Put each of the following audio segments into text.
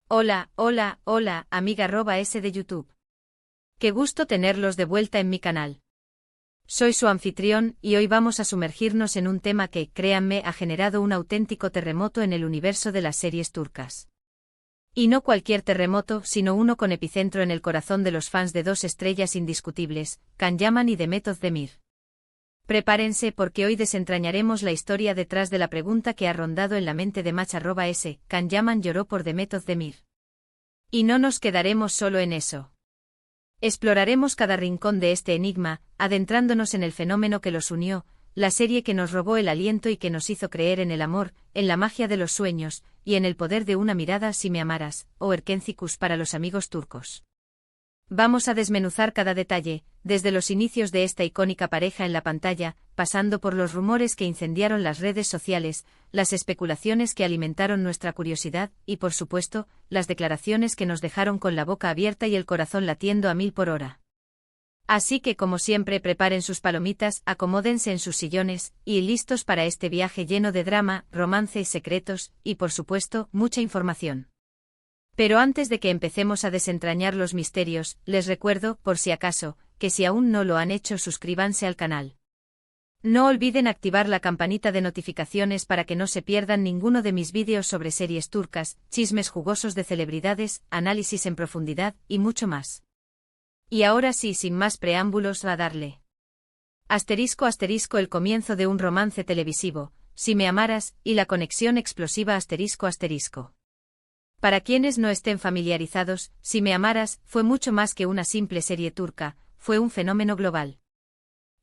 Hola, hola, hola, amiga @S de YouTube. Qué gusto tenerlos de vuelta en mi canal. Soy su anfitrión y hoy vamos a sumergirnos en un tema que, créanme, ha generado un auténtico terremoto en el universo de las series turcas. Y no cualquier terremoto, sino uno con epicentro en el corazón de los fans de dos estrellas indiscutibles, Can Yaman y Demet Özdemir. Prepárense porque hoy desentrañaremos la historia detrás de la pregunta que ha rondado en la mente de Match@S, Can Yaman lloró por Demet Özdemir. Y no nos quedaremos solo en eso. Exploraremos cada rincón de este enigma, adentrándonos en el fenómeno que los unió, la serie que nos robó el aliento y que nos hizo creer en el amor, en la magia de los sueños, y en el poder de una mirada si me amaras, o Erkencikus para los amigos turcos. Vamos a desmenuzar cada detalle, desde los inicios de esta icónica pareja en la pantalla, pasando por los rumores que incendiaron las redes sociales, las especulaciones que alimentaron nuestra curiosidad y, por supuesto, las declaraciones que nos dejaron con la boca abierta y el corazón latiendo a 1000 por hora. Así que, como siempre, preparen sus palomitas, acomódense en sus sillones, y listos para este viaje lleno de drama, romance, secretos, y, por supuesto, mucha información. Pero antes de que empecemos a desentrañar los misterios, les recuerdo, por si acaso, que si aún no lo han hecho, suscríbanse al canal. No olviden activar la campanita de notificaciones para que no se pierdan ninguno de mis vídeos sobre series turcas, chismes jugosos de celebridades, análisis en profundidad, y mucho más. Y ahora sí, sin más preámbulos, a darle. *** El comienzo de un romance televisivo, Si me amaras, y la conexión explosiva ***. Para quienes no estén familiarizados, Si me amaras, fue mucho más que una simple serie turca, fue un fenómeno global.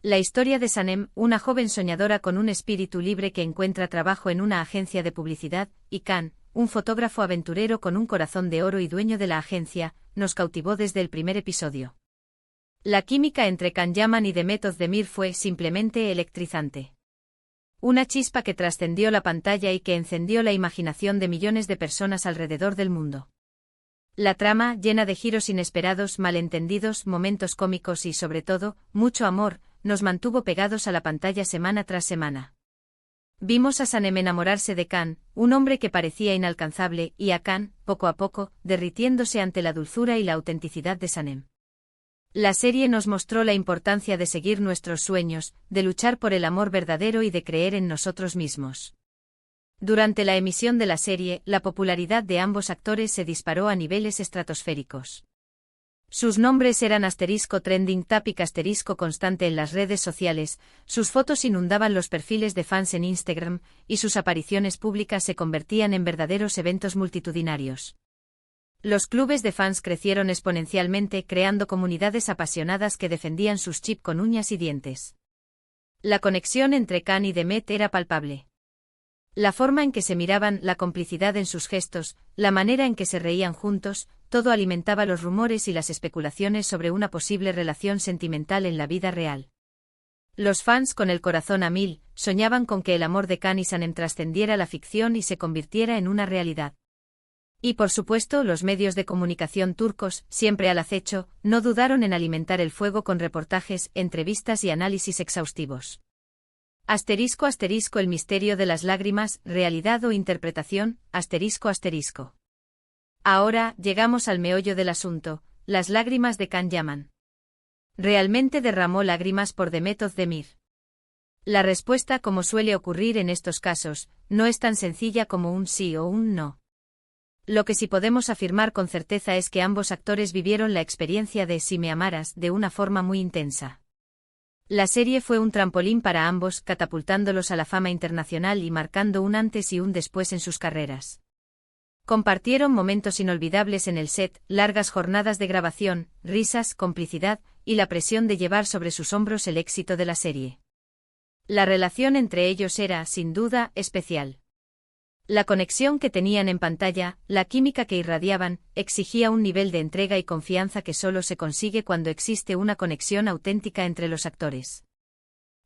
La historia de Sanem, una joven soñadora con un espíritu libre que encuentra trabajo en una agencia de publicidad, y Can, un fotógrafo aventurero con un corazón de oro y dueño de la agencia, nos cautivó desde el primer episodio. La química entre Can Yaman y Demet Özdemir fue simplemente electrizante. Una chispa que trascendió la pantalla y que encendió la imaginación de millones de personas alrededor del mundo. La trama, llena de giros inesperados, malentendidos, momentos cómicos y, sobre todo, mucho amor, nos mantuvo pegados a la pantalla semana tras semana. Vimos a Sanem enamorarse de Can, un hombre que parecía inalcanzable, y a Can, poco a poco, derritiéndose ante la dulzura y la autenticidad de Sanem. La serie nos mostró la importancia de seguir nuestros sueños, de luchar por el amor verdadero y de creer en nosotros mismos. Durante la emisión de la serie, la popularidad de ambos actores se disparó a niveles estratosféricos. Sus nombres eran *trending topic constante en las redes sociales, sus fotos inundaban los perfiles de fans en Instagram, y sus apariciones públicas se convertían en verdaderos eventos multitudinarios. Los clubes de fans crecieron exponencialmente, creando comunidades apasionadas que defendían sus chips con uñas y dientes. La conexión entre Can y Demet era palpable. La forma en que se miraban, la complicidad en sus gestos, la manera en que se reían juntos, todo alimentaba los rumores y las especulaciones sobre una posible relación sentimental en la vida real. Los fans, con el corazón a 1000, soñaban con que el amor de Can y Sanem trascendiera la ficción y se convirtiera en una realidad. Y por supuesto, los medios de comunicación turcos, siempre al acecho, no dudaron en alimentar el fuego con reportajes, entrevistas y análisis exhaustivos. *** El misterio de las lágrimas, realidad o interpretación, ***. Ahora, llegamos al meollo del asunto, las lágrimas de Can Yaman. ¿Realmente derramó lágrimas por Demet Özdemir? La respuesta, como suele ocurrir en estos casos, no es tan sencilla como un sí o un no. Lo que sí podemos afirmar con certeza es que ambos actores vivieron la experiencia de Si me amaras de una forma muy intensa. La serie fue un trampolín para ambos, catapultándolos a la fama internacional y marcando un antes y un después en sus carreras. Compartieron momentos inolvidables en el set, largas jornadas de grabación, risas, complicidad, y la presión de llevar sobre sus hombros el éxito de la serie. La relación entre ellos era, sin duda, especial. La conexión que tenían en pantalla, la química que irradiaban, exigía un nivel de entrega y confianza que solo se consigue cuando existe una conexión auténtica entre los actores.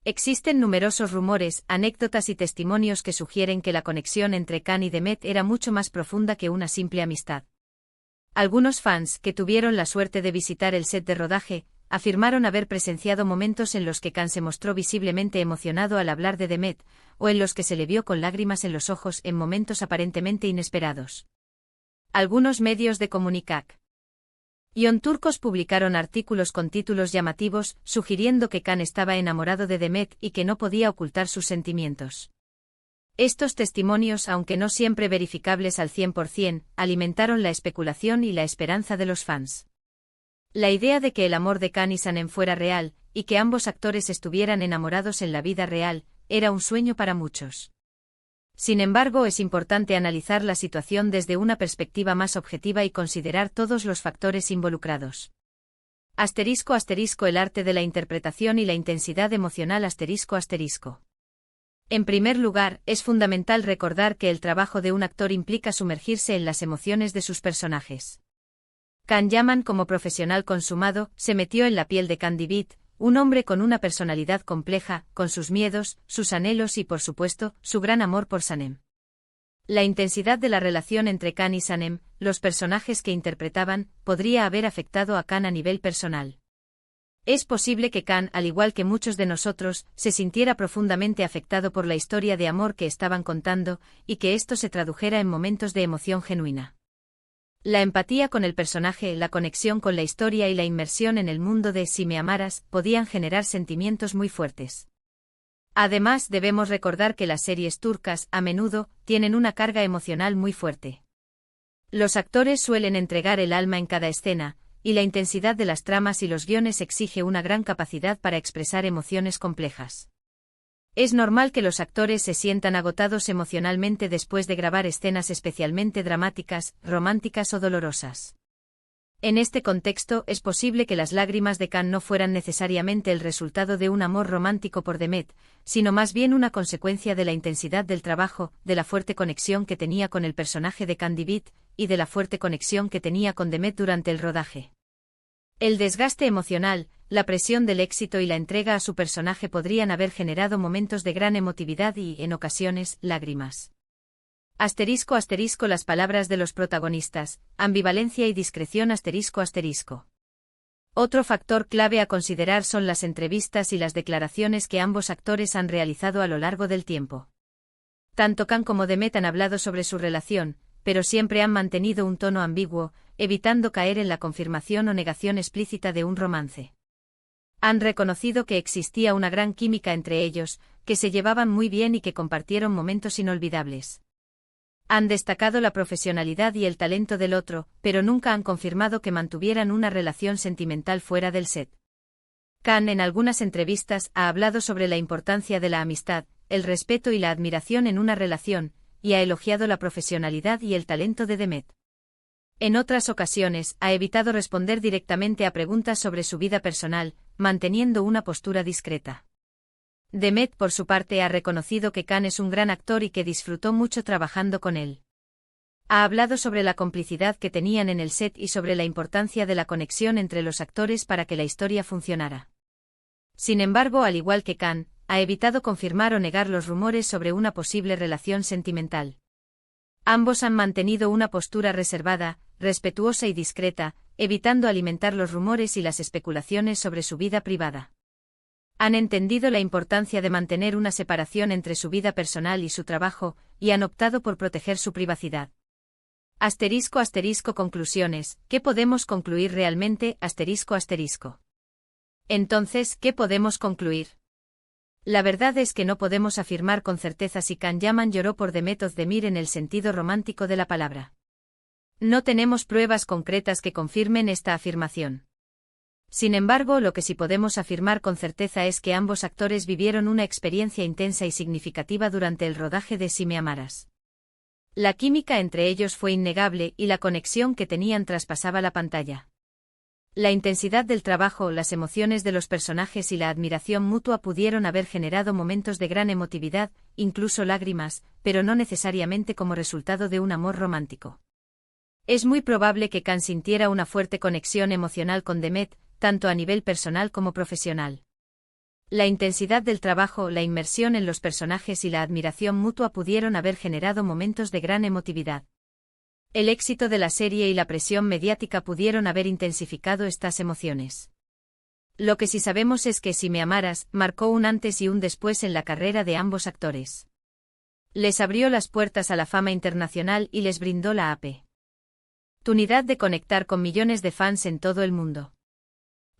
Existen numerosos rumores, anécdotas y testimonios que sugieren que la conexión entre Can y Demet era mucho más profunda que una simple amistad. Algunos fans, que tuvieron la suerte de visitar el set de rodaje, afirmaron haber presenciado momentos en los que Can se mostró visiblemente emocionado al hablar de Demet, o en los que se le vio con lágrimas en los ojos en momentos aparentemente inesperados. Algunos medios de comunicación turcos publicaron artículos con títulos llamativos, sugiriendo que Can estaba enamorado de Demet y que no podía ocultar sus sentimientos. Estos testimonios, aunque no siempre verificables al 100%, alimentaron la especulación y la esperanza de los fans. La idea de que el amor de Can y Sanem fuera real, y que ambos actores estuvieran enamorados en la vida real, era un sueño para muchos. Sin embargo, es importante analizar la situación desde una perspectiva más objetiva y considerar todos los factores involucrados. *** El arte de la interpretación y la intensidad emocional ***. En primer lugar, es fundamental recordar que el trabajo de un actor implica sumergirse en las emociones de sus personajes. Can Yaman, como profesional consumado, se metió en la piel de Candibit, un hombre con una personalidad compleja, con sus miedos, sus anhelos y, por supuesto, su gran amor por Sanem. La intensidad de la relación entre Can y Sanem, los personajes que interpretaban, podría haber afectado a Can a nivel personal. Es posible que Can, al igual que muchos de nosotros, se sintiera profundamente afectado por la historia de amor que estaban contando, y que esto se tradujera en momentos de emoción genuina. La empatía con el personaje, la conexión con la historia y la inmersión en el mundo de Si me amaras, podían generar sentimientos muy fuertes. Además, debemos recordar que las series turcas, a menudo, tienen una carga emocional muy fuerte. Los actores suelen entregar el alma en cada escena, y la intensidad de las tramas y los guiones exige una gran capacidad para expresar emociones complejas. Es normal que los actores se sientan agotados emocionalmente después de grabar escenas especialmente dramáticas, románticas o dolorosas. En este contexto, es posible que las lágrimas de Can no fueran necesariamente el resultado de un amor romántico por Demet, sino más bien una consecuencia de la intensidad del trabajo, de la fuerte conexión que tenía con el personaje de Candibit, y de la fuerte conexión que tenía con Demet durante el rodaje. El desgaste emocional, la presión del éxito y la entrega a su personaje podrían haber generado momentos de gran emotividad y, en ocasiones, lágrimas. ***. Las palabras de los protagonistas, ambivalencia y discreción ***. Otro factor clave a considerar son las entrevistas y las declaraciones que ambos actores han realizado a lo largo del tiempo. Tanto Can como Demet han hablado sobre su relación, pero siempre han mantenido un tono ambiguo, evitando caer en la confirmación o negación explícita de un romance. Han reconocido que existía una gran química entre ellos, que se llevaban muy bien y que compartieron momentos inolvidables. Han destacado la profesionalidad y el talento del otro, pero nunca han confirmado que mantuvieran una relación sentimental fuera del set. Can, en algunas entrevistas, ha hablado sobre la importancia de la amistad, el respeto y la admiración en una relación, y ha elogiado la profesionalidad y el talento de Demet. En otras ocasiones, ha evitado responder directamente a preguntas sobre su vida personal, manteniendo una postura discreta. Demet, por su parte, ha reconocido que Can es un gran actor y que disfrutó mucho trabajando con él. Ha hablado sobre la complicidad que tenían en el set y sobre la importancia de la conexión entre los actores para que la historia funcionara. Sin embargo, al igual que Can, ha evitado confirmar o negar los rumores sobre una posible relación sentimental. Ambos han mantenido una postura reservada, respetuosa y discreta, evitando alimentar los rumores y las especulaciones sobre su vida privada. Han entendido la importancia de mantener una separación entre su vida personal y su trabajo, y han optado por proteger su privacidad. ***. Conclusiones. ¿Qué podemos concluir realmente? ***. Entonces, ¿qué podemos concluir? La verdad es que no podemos afirmar con certeza si Can Yaman lloró por Demet Özdemir en el sentido romántico de la palabra. No tenemos pruebas concretas que confirmen esta afirmación. Sin embargo, lo que sí podemos afirmar con certeza es que ambos actores vivieron una experiencia intensa y significativa durante el rodaje de Si me amaras. La química entre ellos fue innegable y la conexión que tenían traspasaba la pantalla. La intensidad del trabajo, las emociones de los personajes y la admiración mutua pudieron haber generado momentos de gran emotividad, incluso lágrimas, pero no necesariamente como resultado de un amor romántico. Es muy probable que Can sintiera una fuerte conexión emocional con Demet, tanto a nivel personal como profesional. La intensidad del trabajo, la inmersión en los personajes y la admiración mutua pudieron haber generado momentos de gran emotividad. El éxito de la serie y la presión mediática pudieron haber intensificado estas emociones. Lo que sí sabemos es que Si me amaras marcó un antes y un después en la carrera de ambos actores. Les abrió las puertas a la fama internacional y les brindó la AP. oportunidad de conectar con millones de fans en todo el mundo.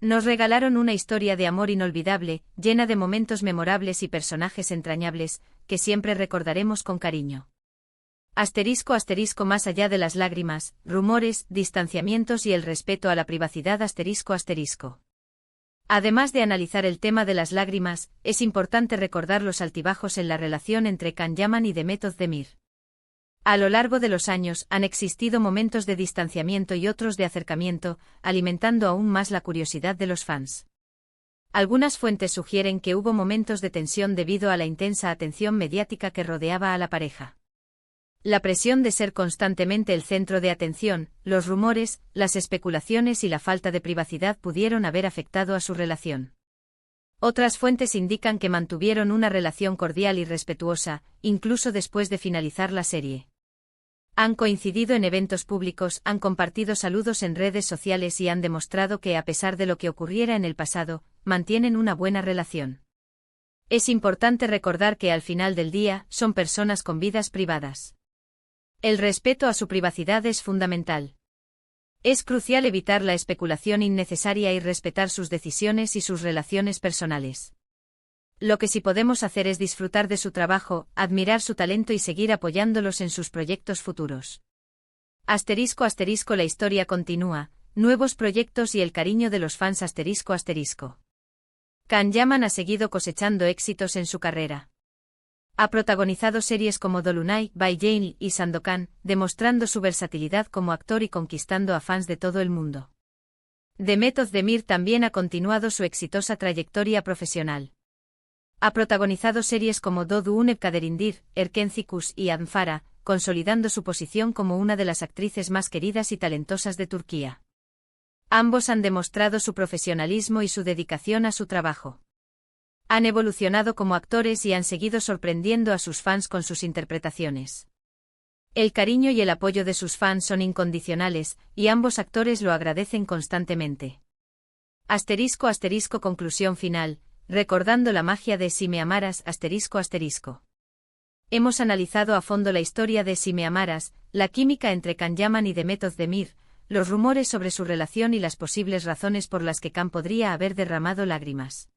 Nos regalaron una historia de amor inolvidable, llena de momentos memorables y personajes entrañables, que siempre recordaremos con cariño. Asterisco asterisco más allá de las lágrimas, rumores, distanciamientos y el respeto a la privacidad asterisco asterisco. Además de analizar el tema de las lágrimas, es importante recordar los altibajos en la relación entre Can Yaman y Demet Özdemir. A lo largo de los años han existido momentos de distanciamiento y otros de acercamiento, alimentando aún más la curiosidad de los fans. Algunas fuentes sugieren que hubo momentos de tensión debido a la intensa atención mediática que rodeaba a la pareja. La presión de ser constantemente el centro de atención, los rumores, las especulaciones y la falta de privacidad pudieron haber afectado a su relación. Otras fuentes indican que mantuvieron una relación cordial y respetuosa, incluso después de finalizar la serie. Han coincidido en eventos públicos, han compartido saludos en redes sociales y han demostrado que, a pesar de lo que ocurriera en el pasado, mantienen una buena relación. Es importante recordar que al final del día, son personas con vidas privadas. El respeto a su privacidad es fundamental. Es crucial evitar la especulación innecesaria y respetar sus decisiones y sus relaciones personales. Lo que sí podemos hacer es disfrutar de su trabajo, admirar su talento y seguir apoyándolos en sus proyectos futuros. Asterisco asterisco la historia continúa, nuevos proyectos y el cariño de los fans asterisco asterisco. Can Yaman ha seguido cosechando éxitos en su carrera. Ha protagonizado series como Dolunay, By Jane y Sandokan, demostrando su versatilidad como actor y conquistando a fans de todo el mundo. Demet Özdemir también ha continuado su exitosa trayectoria profesional. Ha protagonizado series como Doğduğun Kaderindir, Erkenci y Anfara, consolidando su posición como una de las actrices más queridas y talentosas de Turquía. Ambos han demostrado su profesionalismo y su dedicación a su trabajo. Han evolucionado como actores y han seguido sorprendiendo a sus fans con sus interpretaciones. El cariño y el apoyo de sus fans son incondicionales, y ambos actores lo agradecen constantemente. Asterisco asterisco conclusión final, recordando la magia de Si me amaras asterisco asterisco. Hemos analizado a fondo la historia de Si me amaras, la química entre Can Yaman y Demet Özdemir, los rumores sobre su relación y las posibles razones por las que Can podría haber derramado lágrimas.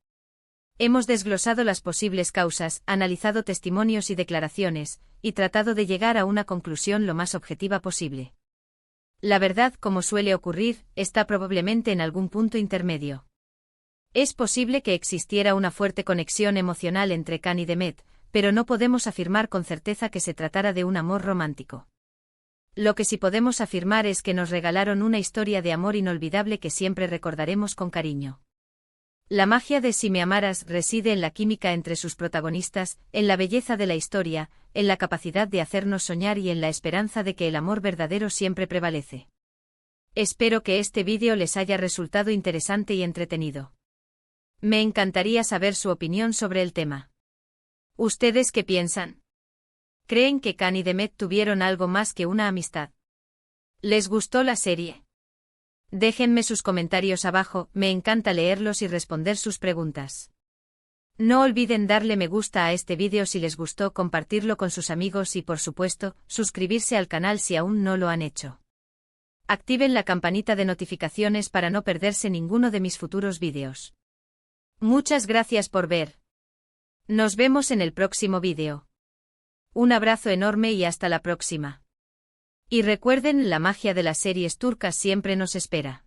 Hemos desglosado las posibles causas, analizado testimonios y declaraciones, y tratado de llegar a una conclusión lo más objetiva posible. La verdad, como suele ocurrir, está probablemente en algún punto intermedio. Es posible que existiera una fuerte conexión emocional entre Can y Demet, pero no podemos afirmar con certeza que se tratara de un amor romántico. Lo que sí podemos afirmar es que nos regalaron una historia de amor inolvidable que siempre recordaremos con cariño. La magia de Si me amaras reside en la química entre sus protagonistas, en la belleza de la historia, en la capacidad de hacernos soñar y en la esperanza de que el amor verdadero siempre prevalece. Espero que este vídeo les haya resultado interesante y entretenido. Me encantaría saber su opinión sobre el tema. ¿Ustedes qué piensan? ¿Creen que Can y Demet tuvieron algo más que una amistad? ¿Les gustó la serie? Déjenme sus comentarios abajo, me encanta leerlos y responder sus preguntas. No olviden darle me gusta a este vídeo si les gustó, compartirlo con sus amigos y por supuesto, suscribirse al canal si aún no lo han hecho. Activen la campanita de notificaciones para no perderse ninguno de mis futuros vídeos. Muchas gracias por ver. Nos vemos en el próximo vídeo. Un abrazo enorme y hasta la próxima. Y recuerden, la magia de las series turcas siempre nos espera.